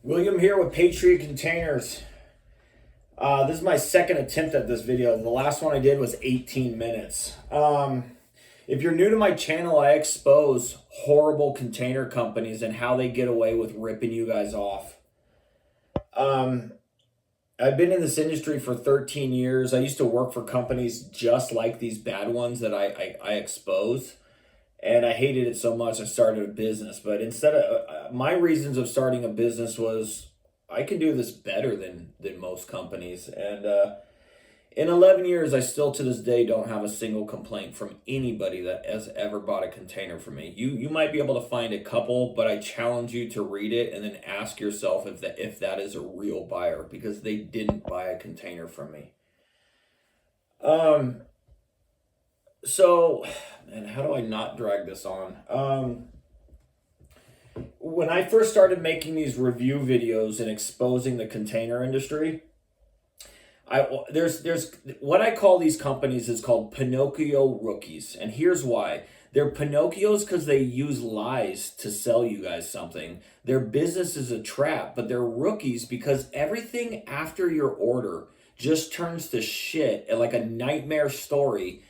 William here with Patriot Containers. This is my second attempt at this video. The last one I did was 18 minutes. If you're new to my channel, I expose horrible container companies and how they get away with ripping you guys off. I've been in this industry for 13 years. I used to work for companies just like these bad ones that I expose. And I hated it so much I started a business. But instead of my reasons of starting a business was I can do this better than most companies. And in 11 years, I still to this day don't have a single complaint from anybody that has ever bought a container from me. You might be able to find a couple, but I challenge you to read it and then ask yourself if that is a real buyer, because they didn't buy a container from me. So, and how do I not drag this on? When I first started making these review videos and exposing the container industry, there's what I call these companies is called Pinocchio rookies. And here's why. They're Pinocchios because they use lies to sell you guys something. Their business is a trap, but they're rookies because everything after your order just turns to shit, like a nightmare story.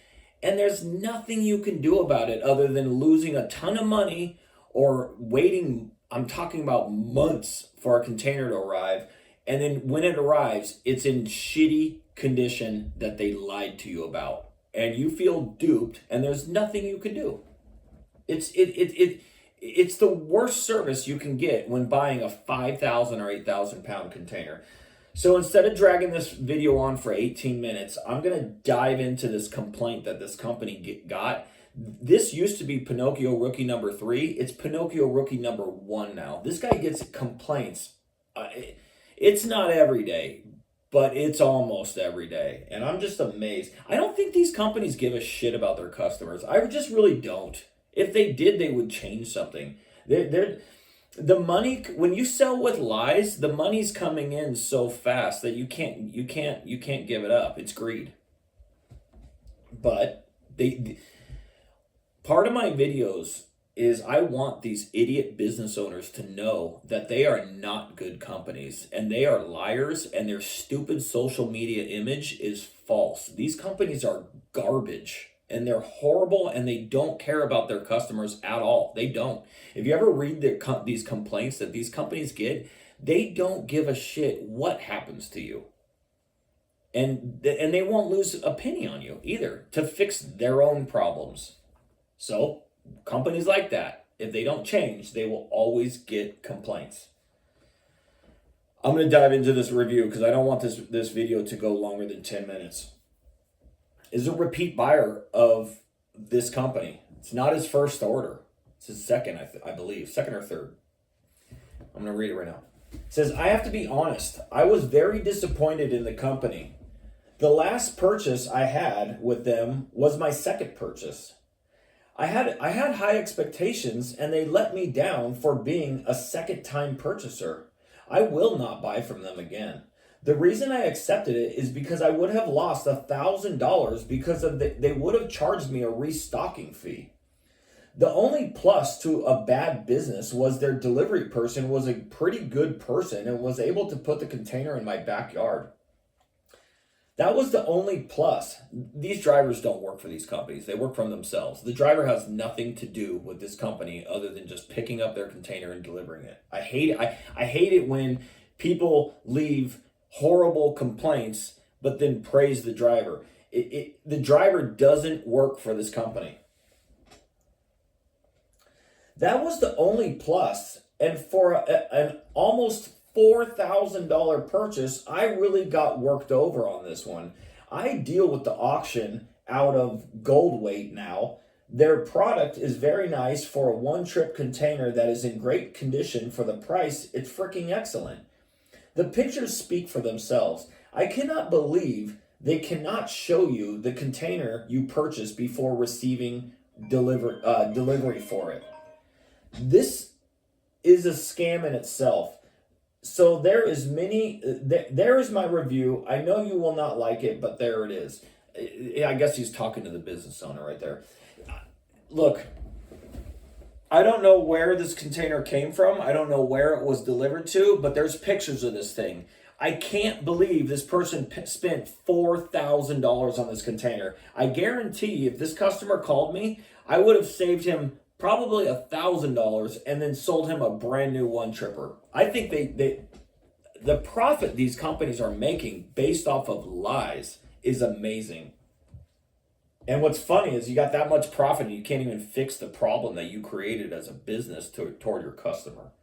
And there's nothing you can do about it other than losing a ton of money or waiting, I'm talking about months, for a container to arrive. And then when it arrives, it's in shitty condition that they lied to you about. And you feel duped and there's nothing you can do. It's the worst service you can get when buying a 5,000 or 8,000 pound container. So instead of dragging this video on for 18 minutes, I'm going to dive into this complaint that this company got. This used to be Pinocchio rookie number 3. It's Pinocchio rookie number 1 now. This guy gets complaints. It's not every day, but it's almost every day. And I'm just amazed. I don't think these companies give a shit about their customers. I just really don't. If they did, they would change something. The money, when you sell with lies, the money's coming in so fast that you can't give it up. It's greed. But part of my videos is I want these idiot business owners to know that they are not good companies and they are liars, and their stupid social media image is false. These companies are garbage. And they're horrible, and they don't care about their customers at all. They don't. If you ever read these complaints that these companies get, they don't give a shit what happens to you. And they won't lose a penny on you either to fix their own problems. So companies like that, if they don't change, they will always get complaints. I'm going to dive into this review because I don't want this video to go longer than 10 minutes. Is a repeat buyer of this company. It's not his first order. It's his second, I believe. Second or third. I'm going to read it right now. It says, I have to be honest. I was very disappointed in the company. The last purchase I had with them was my second purchase. I had high expectations, and they let me down for being a second-time purchaser. I will not buy from them again. The reason I accepted it is because I would have lost $1,000 because they would have charged me a restocking fee. The only plus to a bad business was their delivery person was a pretty good person and was able to put the container in my backyard. That was the only plus. These drivers don't work for these companies. They work for themselves. The driver has nothing to do with this company other than just picking up their container and delivering it. I hate it. I hate it when people leave horrible complaints but then praise the driver. The driver doesn't work for this company. That was the only plus, and for an almost $4,000 purchase, I really got worked over on this one. I deal with the auction out of gold weight now. Their product is very nice for a one-trip container that is in great condition. For the price, it's freaking excellent. The pictures speak for themselves. I cannot believe they cannot show you the container you purchased before receiving delivery for it. This is a scam in itself. So there is my review. I know you will not like it, but there it is. I guess he's talking to the business owner right there. Look, I don't know where this container came from. I don't know where it was delivered to, but there's pictures of this thing. I can't believe this person spent $4,000 on this container. I guarantee if this customer called me, I would have saved him probably $1,000 and then sold him a brand new one tripper. I think the profit these companies are making based off of lies is amazing. And what's funny is you got that much profit and you can't even fix the problem that you created as a business toward your customer.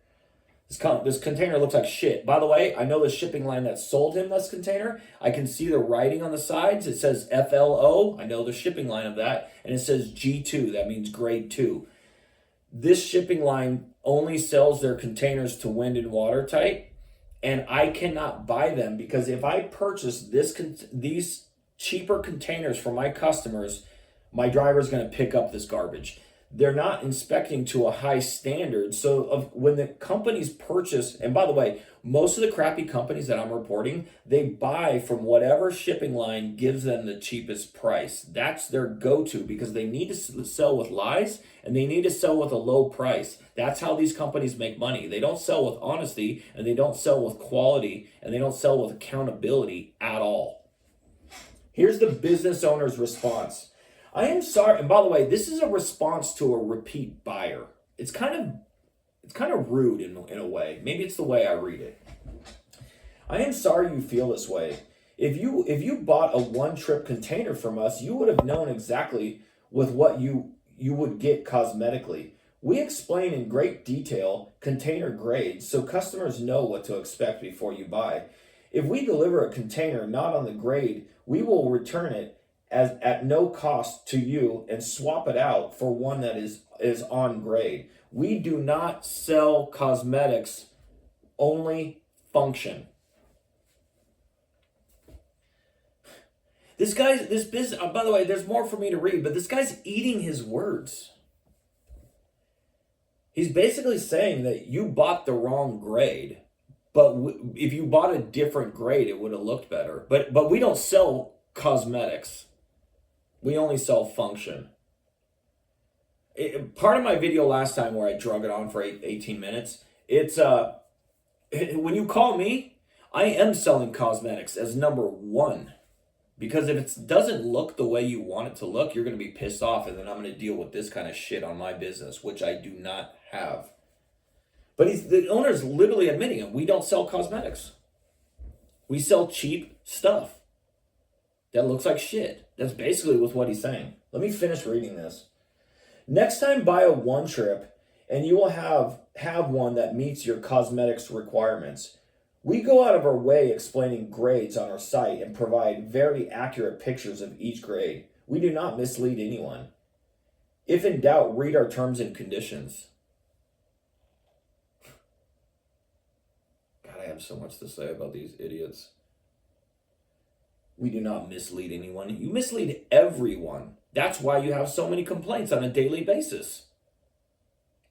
This container looks like shit. By the way, I know the shipping line that sold him this container. I can see the writing on the sides. It says FLO. I know the shipping line of that. And it says G2. That means grade 2. This shipping line only sells their containers to wind and watertight. And I cannot buy them because if I purchase these cheaper containers for my customers, my driver's going to pick up this garbage. They're not inspecting to a high standard. So when the companies purchase, and by the way, most of the crappy companies that I'm reporting, they buy from whatever shipping line gives them the cheapest price. That's their go-to because they need to sell with lies and they need to sell with a low price. That's how these companies make money. They don't sell with honesty and they don't sell with quality and they don't sell with accountability at all. Here's the business owner's response. I am sorry, and by the way, this is a response to a repeat buyer. It's kind of rude in a way. Maybe it's the way I read it. I am sorry you feel this way. If you bought a one trip container from us, you would have known exactly with what you would get cosmetically. We explain in great detail container grades so customers know what to expect before you buy. If we deliver a container not on the grade, we will return it as at no cost to you and swap it out for one that is on grade. We do not sell cosmetics, only function. This business, by the way, there's more for me to read, but this guy's eating his words. He's basically saying that you bought the wrong grade, but if you bought a different grade, it would have looked better. But we don't sell cosmetics. We only sell function. Part of my video last time where I drug it on for 18 minutes, it's when you call me, I am selling cosmetics as number one. Because if it doesn't look the way you want it to look, you're going to be pissed off and then I'm going to deal with this kind of shit on my business, which I do not have. But the owner's literally admitting it. We don't sell cosmetics. We sell cheap stuff that looks like shit. That's basically what he's saying. Let me finish reading this. Next time buy a one trip and you will have one that meets your cosmetics requirements. We go out of our way explaining grades on our site and provide very accurate pictures of each grade. We do not mislead anyone. If in doubt, read our terms and conditions. God, I have so much to say about these idiots. We do not mislead anyone. You mislead everyone. That's why you have so many complaints on a daily basis.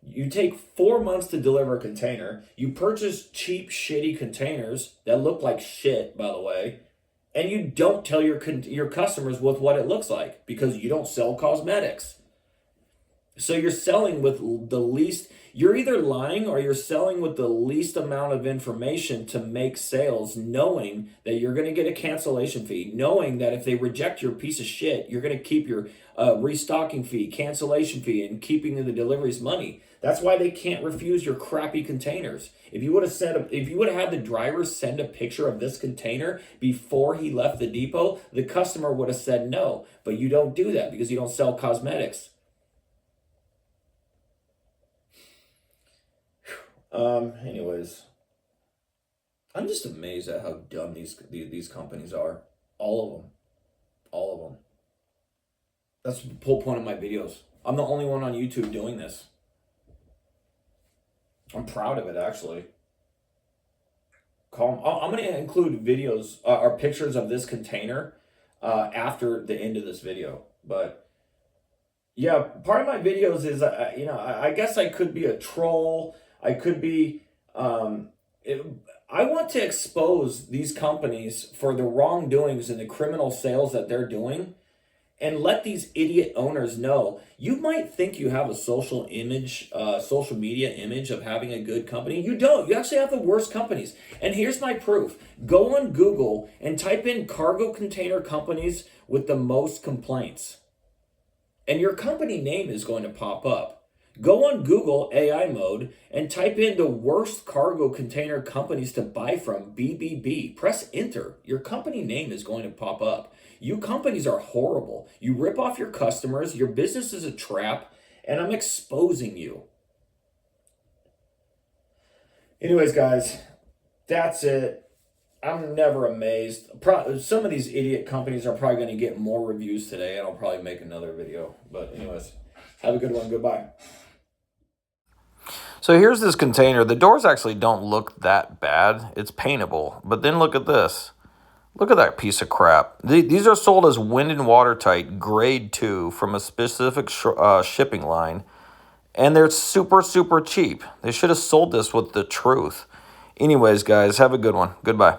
You take 4 months to deliver a container. You purchase cheap, shitty containers that look like shit, by the way, and you don't tell your customers with what it looks like because you don't sell cosmetics. So you're selling with the least. You're either lying or you're selling with the least amount of information to make sales, knowing that you're going to get a cancellation fee, knowing that if they reject your piece of shit, you're going to keep your restocking fee, cancellation fee, and keeping the deliveries money. That's why they can't refuse your crappy containers. If you would have had the driver send a picture of this container before he left the depot, the customer would have said no. But you don't do that because you don't sell cosmetics. Anyways, I'm just amazed at how dumb these companies are. All of them. That's the whole point of my videos. I'm the only one on YouTube doing this. I'm proud of it, actually. I'm going to include videos or pictures of this container after the end of this video. But yeah, part of my videos is, I guess I could be a troll. I could be, I want to expose these companies for the wrongdoings and the criminal sales that they're doing and let these idiot owners know you might think you have a social media image of having a good company. You don't. You actually have the worst companies. And here's my proof. Go on Google and type in cargo container companies with the most complaints, and your company name is going to pop up. Go on Google AI mode and type in the worst cargo container companies to buy from, BBB. Press enter. Your company name is going to pop up. You companies are horrible. You rip off your customers. Your business is a trap, and I'm exposing you. Anyways, guys, that's it. I'm never amazed. Some of these idiot companies are probably going to get more reviews today, and I'll probably make another video. But anyways, have a good one. Goodbye. So here's this container. The doors actually don't look that bad. It's paintable. But then look at this. Look at that piece of crap. These are sold as wind and watertight grade 2 from a specific shipping line. And they're super, super cheap. They should have sold this with the truth. Anyways, guys, have a good one. Goodbye.